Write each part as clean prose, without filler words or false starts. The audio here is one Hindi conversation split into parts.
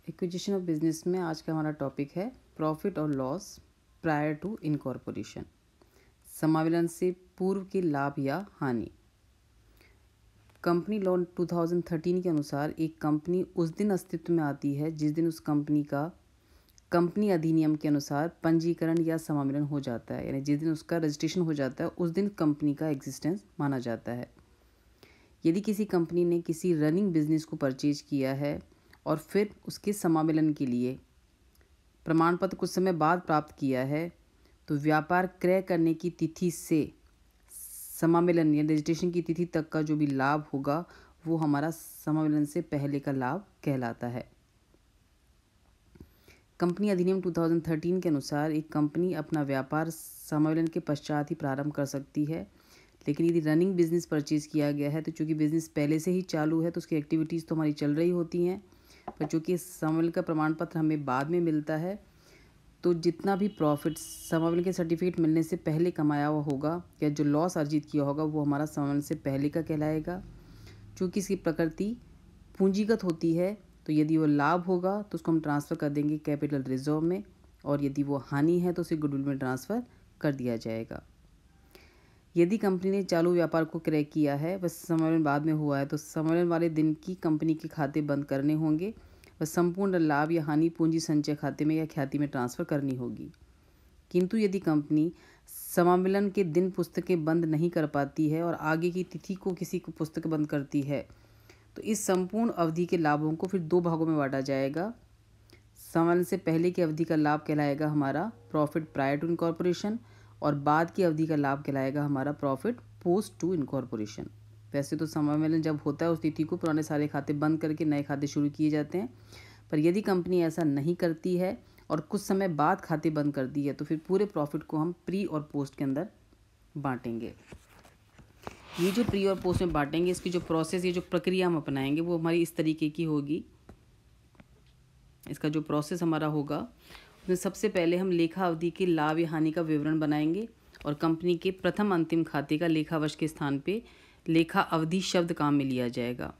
एक्विजिशन ऑफ बिजनेस में आज का हमारा टॉपिक है प्रॉफिट और लॉस प्रायर टू इनकॉर्पोरेशन, समावेलन से पूर्व के लाभ या हानि। कंपनी लॉ 2013 के अनुसार एक कंपनी उस दिन अस्तित्व में आती है जिस दिन उस कंपनी का कंपनी अधिनियम के अनुसार पंजीकरण या समावेलन हो जाता है, यानी जिस दिन उसका रजिस्ट्रेशन हो जाता है उस दिन कंपनी का एग्जिस्टेंस माना जाता है। यदि किसी कंपनी ने किसी रनिंग बिजनेस को परचेज किया है और फिर उसके समावेलन के लिए प्रमाण पत्र कुछ समय बाद प्राप्त किया है, तो व्यापार क्रय करने की तिथि से समावेलन या रजिस्ट्रेशन की तिथि तक का जो भी लाभ होगा वो हमारा समावेलन से पहले का लाभ कहलाता है। कंपनी अधिनियम 2013 के अनुसार एक कंपनी अपना व्यापार समावेलन के पश्चात ही प्रारंभ कर सकती है, लेकिन यदि रनिंग बिजनेस परचेज किया गया है तो चूँकि बिजनेस पहले से ही चालू है तो उसकी एक्टिविटीज़ तो हमारी चल रही होती हैं, पर चूँकि समावेलन का प्रमाण पत्र हमें बाद में मिलता है तो जितना भी प्रॉफिट समावेलन के सर्टिफिकेट मिलने से पहले कमाया हुआ होगा या जो लॉस अर्जित किया होगा वो हमारा समावेलन से पहले का कहलाएगा। चूँकि इसकी प्रकृति पूंजीगत होती है तो यदि वो लाभ होगा तो उसको हम ट्रांसफ़र कर देंगे कैपिटल रिजर्व में, और यदि वो हानि है तो उसे गुडविल में ट्रांसफ़र कर दिया जाएगा। यदि कंपनी ने चालू व्यापार को क्रय किया है वह समावेलन बाद में हुआ है तो समावेलन वाले दिन की कंपनी के खाते बंद करने होंगे व संपूर्ण लाभ या हानि पूंजी संचय खाते में या ख्याति में ट्रांसफ़र करनी होगी। किंतु यदि कंपनी समावेलन के दिन पुस्तकें बंद नहीं कर पाती है और आगे की तिथि को किसी को पुस्तक बंद करती है तो इस संपूर्ण अवधि के लाभों को फिर दो भागों में बांटा जाएगा। समावेलन से पहले की अवधि का लाभ कहलाएगा हमारा प्रॉफिट प्रायर टू इनकॉर्पोरेशन और बाद की अवधि का लाभ कहलाएगा हमारा प्रॉफिट पोस्ट टू इनकॉर्पोरेशन। वैसे तो समावेलन जब होता है उस तिथि को पुराने सारे खाते बंद करके नए खाते शुरू किए जाते हैं, पर यदि कंपनी ऐसा नहीं करती है और कुछ समय बाद खाते बंद कर दी है तो फिर पूरे प्रॉफिट को हम प्री और पोस्ट के अंदर बांटेंगे। ये जो प्री और पोस्ट में बांटेंगे इसकी जो प्रोसेस, ये जो प्रक्रिया हम अपनाएंगे वो हमारी इस तरीके की होगी। इसका जो प्रोसेस हमारा होगा उसमें सबसे पहले हम लेखा अवधि के लाभ या हानि का विवरण बनाएंगे और कंपनी के प्रथम अंतिम खाते का लेखा वर्ष के स्थान पे लेखा अवधि शब्द काम में लिया जाएगा।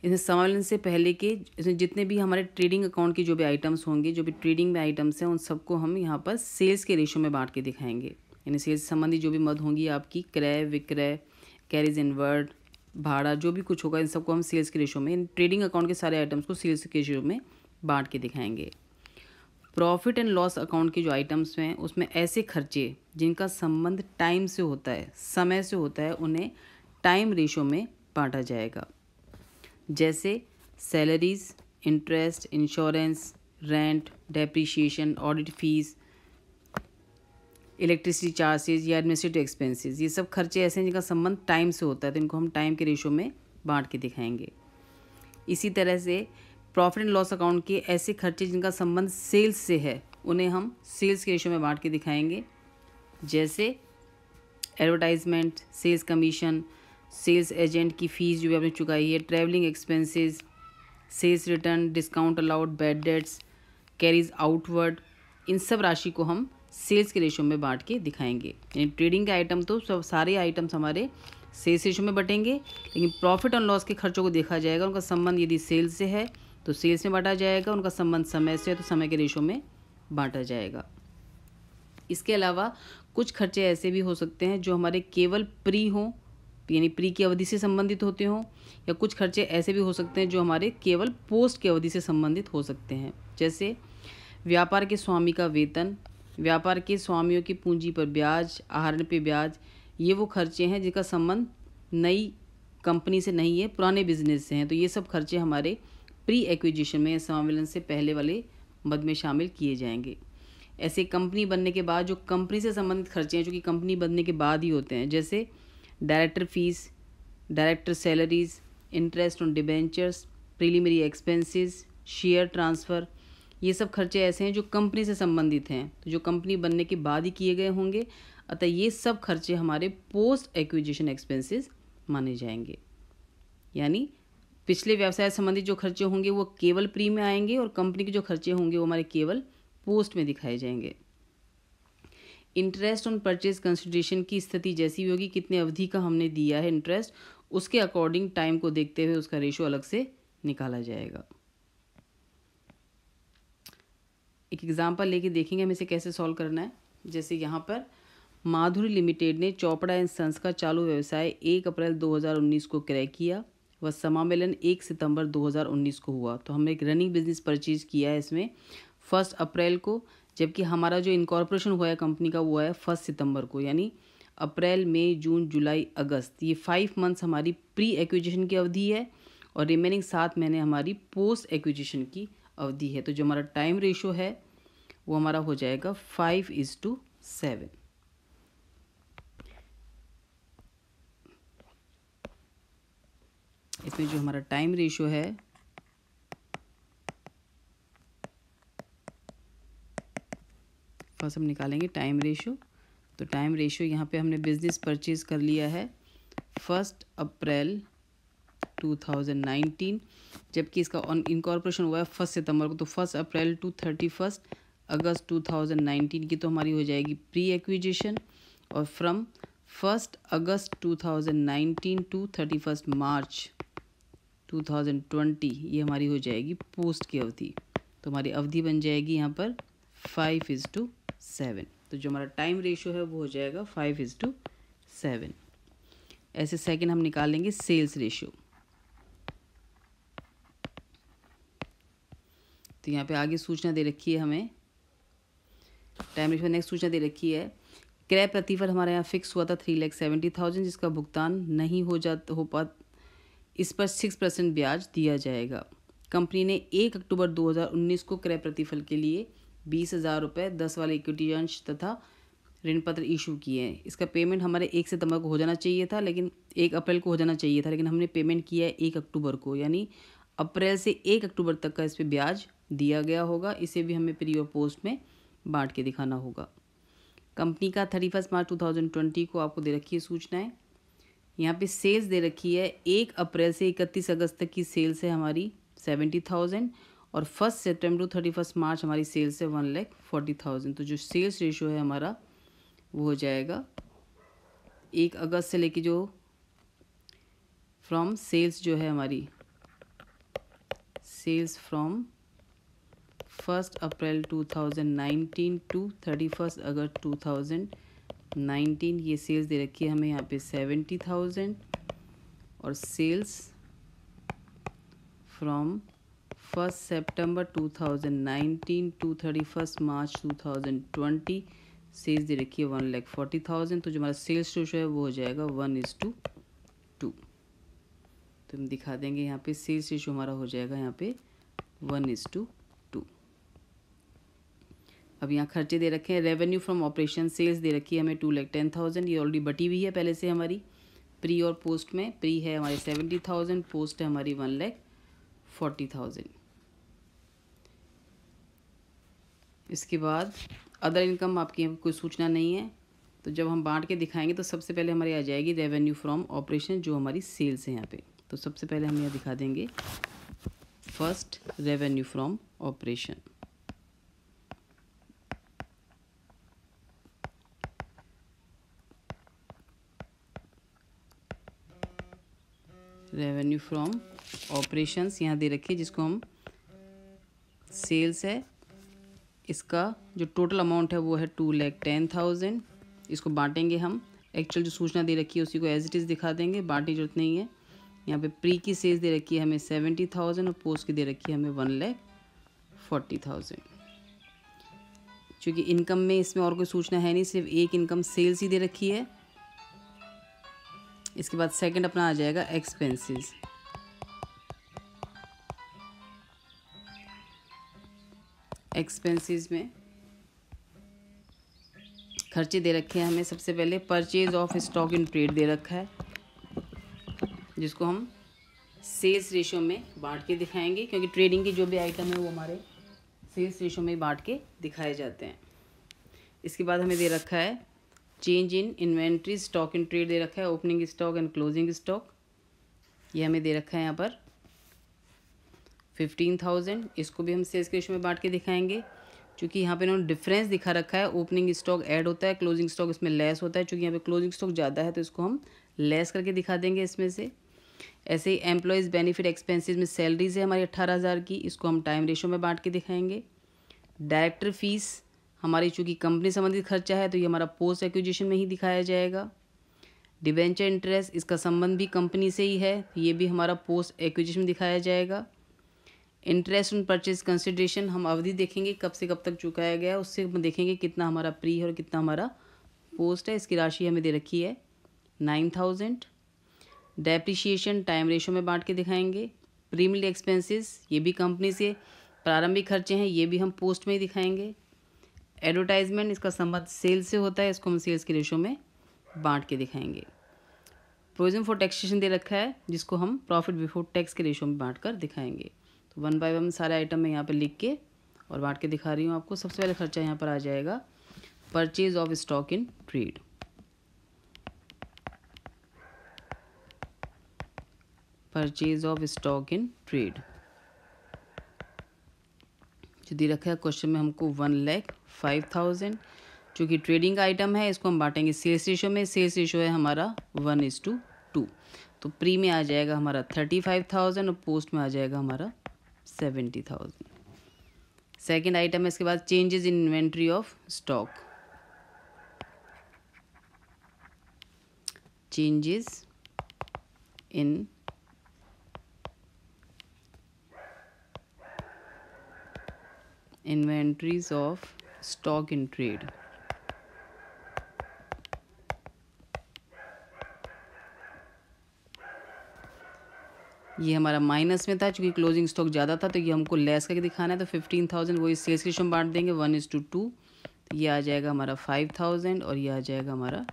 इसमें समावेलन से पहले के इसमें जितने भी हमारे ट्रेडिंग अकाउंट के जो भी आइटम्स होंगे, जो भी ट्रेडिंग में आइटम्स हैं, उन सबको हम यहाँ पर सेल्स के रेशो में बांट के दिखाएंगे। यानी सेल्स संबंधी जो भी मद होंगी आपकी, क्रय विक्रय, कैरिज इनवर्ड, भाड़ा, जो भी कुछ होगा इन सबको हम सेल्स के रेशो में, इन ट्रेडिंग अकाउंट के सारे आइटम्स को सेल्स के रेशो में बांट के दिखाएंगे। प्रॉफिट एंड लॉस अकाउंट के जो आइटम्स हैं उसमें ऐसे खर्चे जिनका संबंध टाइम से होता है, समय से होता है, उन्हें टाइम रेशो में बांटा जाएगा। जैसे salaries, interest, insurance, rent, depreciation, audit fees, electricity charges या एडमिनिस्ट्रेटिव एक्सपेंसेस, ये सब खर्चे ऐसे हैं जिनका संबंध टाइम से होता है तो इनको हम टाइम के रेशो में बांट के दिखाएंगे। इसी तरह से प्रॉफिट एंड लॉस अकाउंट के ऐसे खर्चे जिनका संबंध सेल्स से है उन्हें हम सेल्स के रेशो में बांट के दिखाएंगे। जैसे advertisement, sales commission, sales agent की फ़ीस जो भी आपने चुकाई है, travelling expenses, sales return, discount allowed, bad debts, carriage outward, इन सब राशि को हम सेल्स के रेशो में बांट के दिखाएंगे। यानी ट्रेडिंग के आइटम तो सब सारे आइटम्स हमारे सेल्स रेशो में बटेंगे, लेकिन प्रॉफिट और लॉस के खर्चों को देखा जाएगा, उनका संबंध यदि सेल्स से है तो सेल्स में बांटा जाएगा, उनका संबंध समय से है तो समय के रेशो में बांटा जाएगा। इसके अलावा कुछ खर्चे ऐसे भी हो सकते हैं जो हमारे केवल प्री हों, यानी प्री की अवधि से संबंधित होते हों, या कुछ खर्चे ऐसे भी हो सकते हैं जो हमारे केवल पोस्ट की अवधि से संबंधित हो सकते हैं। जैसे व्यापार के स्वामी का वेतन, व्यापार के स्वामियों की पूंजी पर ब्याज, आहरण पे ब्याज, ये वो खर्चे हैं जिनका संबंध नई कंपनी से नहीं है, पुराने बिजनेस से हैं, तो ये सब खर्चे हमारे प्री एक्विजिशन में, समावेलन से पहले वाले मद में शामिल किए जाएंगे। ऐसे कंपनी बनने के बाद जो कंपनी से संबंधित खर्चे हैं जो कि कंपनी बनने के बाद ही होते हैं, जैसे director fees, director salaries, interest on debentures, preliminary expenses, share transfer, ये सब खर्चे ऐसे हैं जो कंपनी से संबंधित हैं, तो जो कंपनी बनने के बाद ही किए गए होंगे, अतः ये सब खर्चे हमारे पोस्ट एक्विजिशन एक्सपेंसेस माने जाएंगे। यानी पिछले व्यवसाय संबंधित जो खर्चे होंगे वो केवल प्री में आएंगे और कंपनी के जो खर्चे होंगे वो हमारे केवल पोस्ट में दिखाए जाएंगे। इंटरेस्ट ऑन परचेज कंसिडरेशन की स्थिति जैसी भी होगी, कितने अवधि का हमने दिया है इंटरेस्ट, उसके अकॉर्डिंग टाइम को देखते हुए उसका रेशो अलग से निकाला जाएगा। एक एग्जांपल लेके देखेंगे हम इसे कैसे सॉल्व करना है। जैसे यहाँ पर माधुरी लिमिटेड ने चोपड़ा एंड सन्स का चालू व्यवसाय 1 अप्रैल 2019 को क्रय किया व समामेलन 1 सितंबर 2019 को हुआ। तो हमने एक रनिंग बिजनेस परचेज किया है इसमें 1 अप्रैल को, जबकि हमारा जो इनकॉर्पोरेशन हुआ है कंपनी का वो है 1 सितंबर को, यानी अप्रैल मई जून जुलाई अगस्त, ये 5 मंथ्स हमारी प्री एक्विजिशन की अवधि है और रिमेनिंग 7 महीने हमारी पोस्ट एक्विजिशन की अवधि है। तो जो हमारा टाइम रेशो है वो हमारा हो जाएगा 5:7। इसमें जो हमारा टाइम रेशो है फर्स्ट हम निकालेंगे टाइम रेशो। तो टाइम रेशो यहाँ पे हमने बिजनेस परचेज कर लिया है 1 अप्रैल 2019, जबकि इसका इनकॉर्पोरेशन हुआ है 1 सितंबर को। तो 1 अप्रैल टू 31 अगस्त 2019 की तो हमारी हो जाएगी प्री एक्विजिशन, और फ्रॉम 1 अगस्त 2019 टू 31 मार्च 2020 ये हमारी हो जाएगी पोस्ट की अवधि। तो हमारी अवधि बन जाएगी यहाँ पर 5:7। तो जो हमारा टाइम रेशो है वो हो जाएगा 5:7। ऐसे सेकंड हम निकालेंगे सेल्स रेशो। तो यहाँ पे आगे सूचना दे रखी है हमें टाइम रेशो। नेक्स्ट सूचना दे रखी है क्रय प्रतिफल हमारे यहाँ फिक्स हुआ था 3,70,000, जिसका भुगतान नहीं हो पा इस पर 6% ब्याज दिया जाएगा। कंपनी ने 1 अक्टूबर 2019 को क्रय प्रतिफल के लिए 20,000 रुपये 10 वाले इक्विटी अंश तथा ऋण पत्र इशू किए हैं। इसका पेमेंट हमारे 1 सितंबर को हो जाना चाहिए था, लेकिन 1 अप्रैल को हो जाना चाहिए था, लेकिन हमने पेमेंट किया है 1 अक्टूबर को, यानी अप्रैल से 1 अक्टूबर तक का इस पर ब्याज दिया गया होगा। इसे भी हमें प्री और पोस्ट में बांट के दिखाना होगा। कंपनी का 31 मार्च 2020 को आपको दे रखी है सूचनाएं। यहाँ पे सेल्स दे रखी है 1 अप्रैल से 31 अगस्त तक की सेल्स है हमारी 70,000, और 1 सितंबर टू 31 मार्च हमारी सेल्स है 1,40,000। तो जो सेल्स रेशो है हमारा वो हो जाएगा 1 अगस्त से लेके जो फ्रॉम सेल्स जो है हमारी सेल्स फ्रॉम 1 अप्रैल 2019 टू 31 अगस्त 2019 ये सेल्स दे रखी है हमें यहाँ पे 70,000, और सेल्स फ्रॉम 1 सितंबर 2019 टू 31 मार्च 2020 सेल्स दे रखी है 1,40,000। तो जो हमारा सेल्स रेशो है वो हो जाएगा 1:2। तो हम दिखा देंगे यहाँ पे सेल्स रेशो हमारा हो जाएगा यहाँ पे 1:2। अब यहाँ खर्चे दे रखे हैं रेवेन्यू फ्रॉम ऑपरेशन सेल्स दे रखी है हमें 2,10,000, ये ऑलरेडी बटी हुई है पहले से हमारी प्री और पोस्ट में। प्री है हमारी 70,000, पोस्ट है हमारी 1,40,000। इसके बाद अदर इनकम आपकी कोई सूचना नहीं है, तो जब हम बांट के दिखाएंगे तो सबसे पहले हमारी आ जाएगी रेवेन्यू फ्रॉम ऑपरेशन जो हमारी सेल्स है यहाँ पे। तो सबसे पहले हम यहाँ दिखा देंगे first revenue from operation. Revenue from operations यहाँ दे रखी है जिसको हम सेल्स है, इसका जो टोटल अमाउंट है वो है 2,10,000। इसको बांटेंगे हम, एक्चुअल जो सूचना दे रखी है उसी को एज इट इज़ दिखा देंगे, बांटने की जरूरत नहीं है। यहाँ पे प्री की सेल्स दे रखी है हमें 70,000 और पोस्ट की दे रखी है हमें 1,40,000। चूँकि इनकम में इसमें और कोई सूचना है नहीं, सिर्फ एक इनकम सेल्स ही दे रखी है। इसके बाद सेकंड अपना आ जाएगा एक्सपेंसेस। एक्सपेंसेस में खर्चे दे रखे हैं हमें सबसे पहले purchase of stock in trade दे रखा है, जिसको हम सेल्स रेशो में बांट के दिखाएंगे, क्योंकि ट्रेडिंग के जो भी आइटम है वो हमारे सेल्स रेशो में बांट के दिखाए जाते हैं। इसके बाद हमें दे रखा है change in inventory stock in trade दे रखा है, opening stock and closing stock, ये हमें दे रखा है यहाँ पर 15,000। इसको भी हम सेल्स के रेशो में बांट के दिखाएंगे, क्योंकि यहाँ पे इन्होंने डिफरेंस दिखा रखा है, ओपनिंग स्टॉक ऐड होता है, क्लोजिंग स्टॉक इसमें लेस होता है। चूँकि यहाँ पे क्लोजिंग स्टॉक ज़्यादा है तो इसको हम लेस करके दिखा देंगे इसमें से। ऐसे ही एम्प्लॉयज़ बेनिफिट एक्सपेंसेस में सैलरीज है हमारी 18,000 की, इसको हम टाइम रेशो में बांट के दिखाएंगे। डायरेक्टर फीस हमारी चूँकि कंपनी संबंधित खर्चा है तो ये हमारा पोस्ट एक्विजिशन में ही दिखाया जाएगा। डिबेंचर इंटरेस्ट, इसका संबंध भी कंपनी से ही है, ये भी हमारा पोस्ट एक्विजिशन में दिखाया जाएगा। इंटरेस्ट ऑन परचेज कंसिडरेशन, हम अवधि देखेंगे कब से कब तक चुकाया गया है, उससे हम देखेंगे कितना हमारा प्री है और कितना हमारा पोस्ट है। इसकी राशि हमें दे रखी है 9000। डेप्रिशिएशन टाइम रेशो में बांट के दिखाएंगे। प्रीमियम एक्सपेंसेस, ये भी कंपनी से प्रारंभिक खर्चे हैं, ये भी हम पोस्ट में ही दिखाएंगे। एडवर्टाइजमेंट, इसका संबंध सेल्स से होता है, इसको हम सेल्स के रेशो में बांट के दिखाएंगे। प्रोविजन फॉर टैक्सेशन दे रखा है, जिसको हम प्रॉफिट बिफोर टैक्स के रेशो में बांट कर दिखाएंगे। तो 1 बाय 1 सारे आइटम मैं यहाँ पर लिख के और बांट के दिखा रही हूँ आपको। सबसे पहले खर्चा यहाँ पर आ जाएगा purchase of stock in trade. Purchase of stock in trade जो दे रखा है क्वेश्चन में हमको 1,05,000। चूँकि ट्रेडिंग का आइटम है, इसको हम बांटेंगे सेल्स रेशो में। सेल्स रेशो है हमारा 1:2। तो प्री में आ जाएगा हमारा 35,000 और पोस्ट में आ जाएगा हमारा 70,000। सेकेंड आइटम है इसके बाद changes in inventory of stock. Changes in inventories of stock in trade. ये हमारा माइनस में था, चूँकि क्लोजिंग स्टॉक ज़्यादा था तो ये हमको लेस करके दिखाना है। तो 15,000 वही सेल्स रेशो में बांट देंगे 1:2। तो ये आ जाएगा हमारा 5,000 और ये आ जाएगा हमारा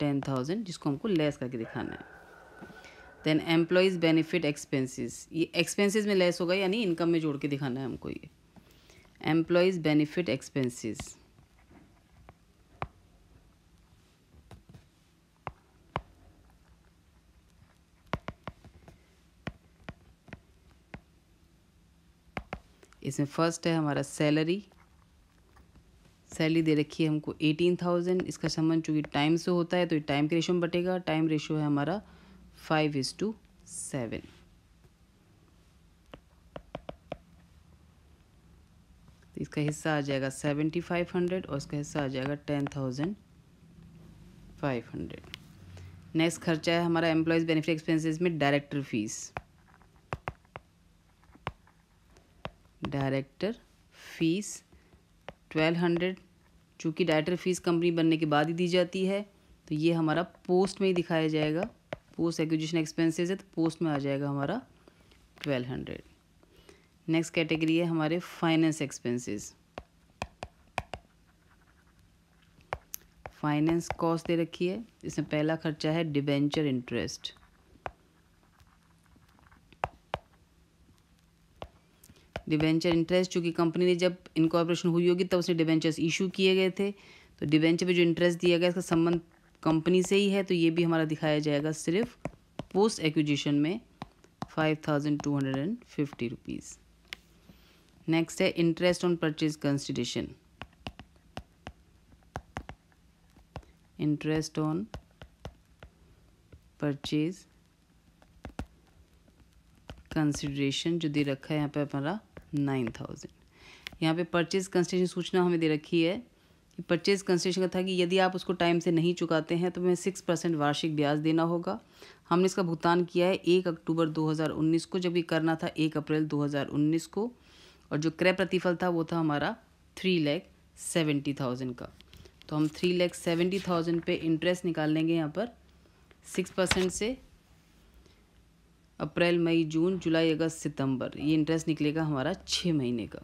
10,000, जिसको हमको लेस करके दिखाना है। देन एम्प्लॉयज़ बेनिफिट एक्सपेंसेस, ये एक्सपेंसेस में लेस होगा, यानी इनकम में जोड़ के दिखाना है हमको। ये एम्प्लॉयज़ बेनिफिट एक्सपेंसेस, इसमें फर्स्ट है हमारा सैलरी। सैलरी दे रखी है हमको 18,000। इसका संबंध चूँकि टाइम से होता है तो ये टाइम के रेशो में बटेगा। टाइम रेशो है हमारा 5:7। तो इसका हिस्सा आ जाएगा 7,500 और इसका हिस्सा आ जाएगा 10,500। नेक्स्ट खर्चा है हमारा एम्प्लॉयज़ बेनिफिट एक्सपेंसेस में डायरेक्टर फीस। Director fees 1,200। चूँकि डायरेक्टर फीस कंपनी बनने के बाद ही दी जाती है तो ये हमारा पोस्ट में ही दिखाया जाएगा। पोस्ट एक्विजिशन एक्सपेंसेस है तो पोस्ट में आ जाएगा हमारा 1,200। नेक्स्ट कैटेगरी है हमारे फाइनेंस एक्सपेंसेस। फाइनेंस कॉस्ट दे रखी है, इसमें पहला खर्चा है डिबेंचर इंटरेस्ट। डिबेंचर इंटरेस्ट, चूँकि कंपनी ने जब इनकॉर्पोरेशन हुई होगी तब उसने डिबेंचर्स इशू किए गए थे, तो डिबेंचर पे जो इंटरेस्ट दिया गया इसका संबंध कंपनी से ही है, तो ये भी हमारा दिखाया जाएगा सिर्फ पोस्ट एक्विजिशन में 5,250 रुपीज़। नेक्स्ट है interest on purchase consideration. Interest on purchase consideration जो दे रखा है यहाँ पे हमारा 9,000। यहाँ पे परचेज कंसिडरेशन सूचना हमें दे रखी है कि परचेज कंसिडरेशन का था कि यदि आप उसको टाइम से नहीं चुकाते हैं तो हमें 6% वार्षिक ब्याज देना होगा। हमने इसका भुगतान किया है 1 अक्टूबर 2019 को, जबकि करना था 1 अप्रैल 2019 को, और जो क्रय प्रतिफल था वो था हमारा 3,70,000 का। तो हम 3,70,000 पे इंटरेस्ट निकाल लेंगे यहाँ पर 6% से। अप्रैल, मई, जून, जुलाई, अगस्त, सितंबर, ये इंटरेस्ट निकलेगा हमारा 6 महीने का।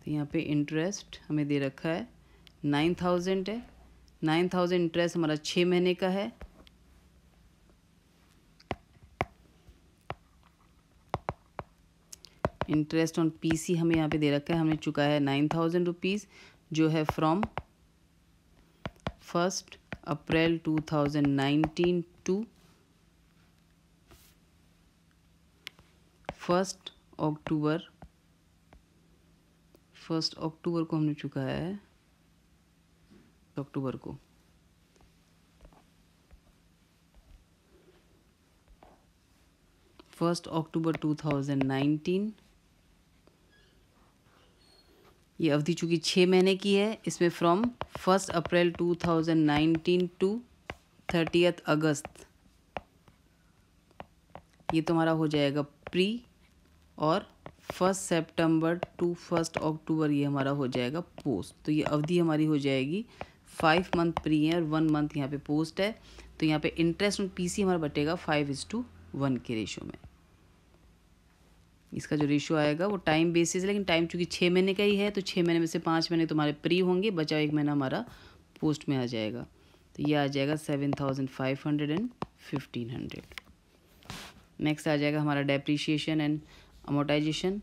तो यहाँ पे इंटरेस्ट हमें दे रखा है 9,000 है। 9,000 इंटरेस्ट हमारा 6 महीने का है। इंटरेस्ट ऑन पीसी हमें यहाँ पे दे रखा है, हमने चुकाया है 9,000 रुपीज़, जो है फ्रॉम 1 अप्रैल 2019 टू 1 अक्टूबर। 1 अक्टूबर को हमने चुकाया है, अक्टूबर को। 1 अक्टूबर 2019। ये अवधि चूँकि 6 महीने की है, इसमें फ्रॉम 1 अप्रैल 2019 टू 30 अगस्त, ये तुम्हारा हो जाएगा प्री, और 1 सितंबर टू 1 अक्टूबर ये हमारा हो जाएगा पोस्ट। तो ये अवधि हमारी हो जाएगी 5 मंथ प्री है और 1 मंथ यहाँ पे पोस्ट है। तो यहाँ पे इंटरेस्ट ऑन पीसी हमारा बटेगा 5:1 के रेशो में। इसका जो रेशो आएगा वो टाइम बेसिस है, लेकिन टाइम चूँकि 6 महीने का ही है तो 6 महीने में से 5 महीने तुम्हारे प्री होंगे, बचा 1 महीना हमारा पोस्ट में आ जाएगा। तो ये आ जाएगा 7,500 एंड 1,500। नेक्स्ट आ जाएगा हमारा डेप्रीशिएशन एंड अमोर्टाइजेशन।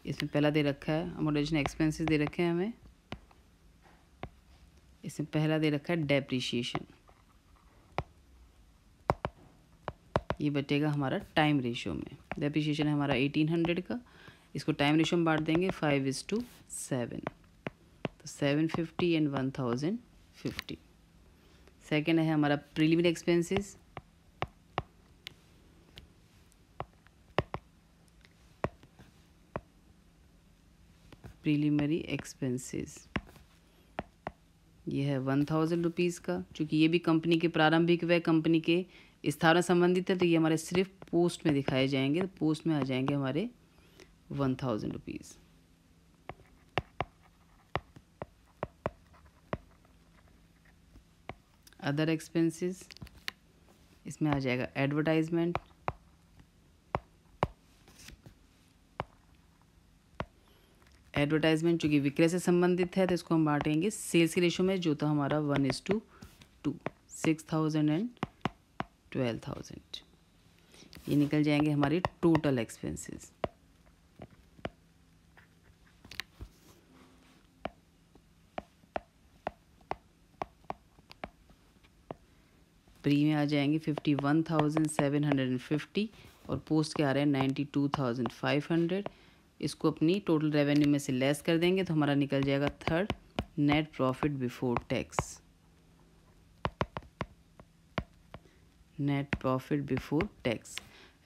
इसमें पहला दे रखा है अमोर्टाइजेशन एक्सपेंसेस दे रखे हैं हमें। इसमें पहला दे रखा है डेप्रीशिएशन, ये बटेगा हमारा टाइम रेशियो में। डेप्रीशिएशन है हमारा 1800 का, इसको टाइम रेशियो में बांट देंगे 5:7, तो 750 एंड 1050। सेकेंड है हमारा प्रीलिमिनरी एक्सपेंसेस। प्रीलिमिनरी एक्सपेंसेस ये है 1000 रुपीज़ का। चूँकि ये भी कंपनी के प्रारंभिक व्यय कंपनी के स्थापना संबंधित है, तो ये हमारे सिर्फ पोस्ट में दिखाए जाएंगे। तो पोस्ट में आ जाएंगे हमारे 1000 रुपीज़। अदर एक्सपेंसेस, इसमें आ जाएगा एडवर्टाइजमेंट। एडवर्टाइजमेंट चूँकि विक्रय से संबंधित है तो इसको हम बांटेंगे सेल्स के रेशो में, जो था हमारा 1:2, 6,000 एंड 12,000। ये निकल जाएंगे हमारे टोटल एक्सपेंसेस। प्री में आ जाएंगे 51,750 और पोस्ट के आ रहे हैं 92,500। इसको अपनी टोटल रेवेन्यू में से लेस कर देंगे तो हमारा निकल जाएगा third net profit before tax. Net profit before tax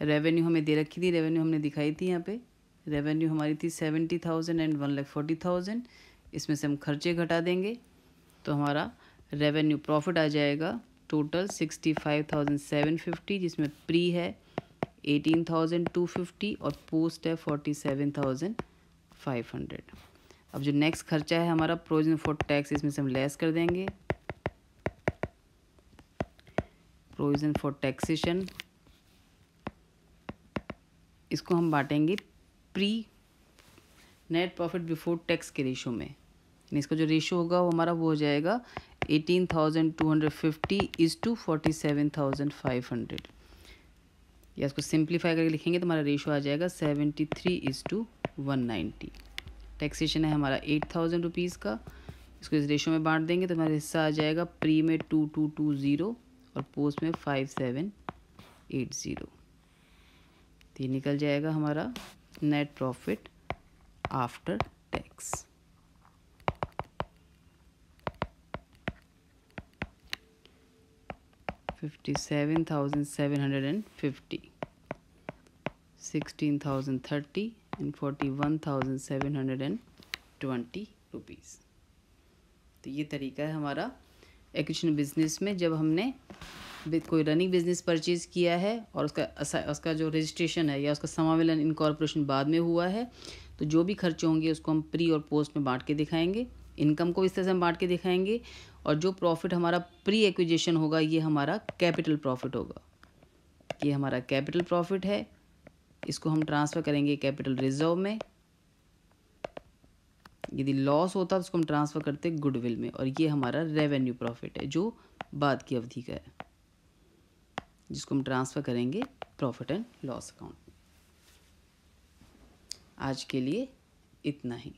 revenue हमें दे रखी थी, रेवेन्यू हमने दिखाई थी यहाँ पे। रेवेन्यू हमारी थी 70,000 एंड 1,40,000। इसमें से हम खर्चे घटा देंगे तो हमारा रेवेन्यू प्रॉफिट आ जाएगा टोटल 65,750, जिसमें प्री है 18,250 और पोस्ट है 47,500। अब जो नेक्स्ट खर्चा है हमारा प्रोविजन फॉर टैक्स, इसमें से हम लेस कर देंगे। प्रोविजन फॉर टैक्सेशन, इसको हम बांटेंगे pre net profit before tax के रेशो में। इसका जो रेशो होगा वो हमारा वो हो जाएगा 18,250 = 47,500। या इसको सिंप्लीफाई करके लिखेंगे तो हमारा रेशो आ जाएगा 73:190। टैक्सेशन है हमारा 8,000 रुपीज़ का, इसको इस रेशो में बांट देंगे तो हमारा हिस्सा आ जाएगा प्री में 2220 और पोस्ट में 5780। तो ये निकल जाएगा हमारा net profit after tax. $57,750, 16,030 and 41,720 rupees. तो ये तरीका है हमारा एक्विजिशन बिजनेस में। जब हमने कोई रनिंग बिजनेस परचेज़ किया है और उसका जो रजिस्ट्रेशन है या उसका समावेलन इनकॉर्पोरेशन बाद में हुआ है, तो जो भी खर्चे होंगे उसको हम प्री और पोस्ट में बांट के दिखाएंगे। इनकम को इस तरह से हम बांट के दिखाएंगे, और जो प्रॉफिट हमारा प्री एक्विजिशन होगा ये हमारा कैपिटल प्रॉफिट होगा। ये हमारा कैपिटल प्रॉफिट है, इसको हम ट्रांसफ़र करेंगे कैपिटल रिजर्व में। यदि लॉस होता तो उसको हम ट्रांसफ़र करते गुडविल में। और ये हमारा रेवेन्यू प्रॉफिट है जो बाद की अवधि का है, जिसको हम ट्रांसफ़र करेंगे प्रॉफिट एंड लॉस अकाउंट में। आज के लिए इतना ही।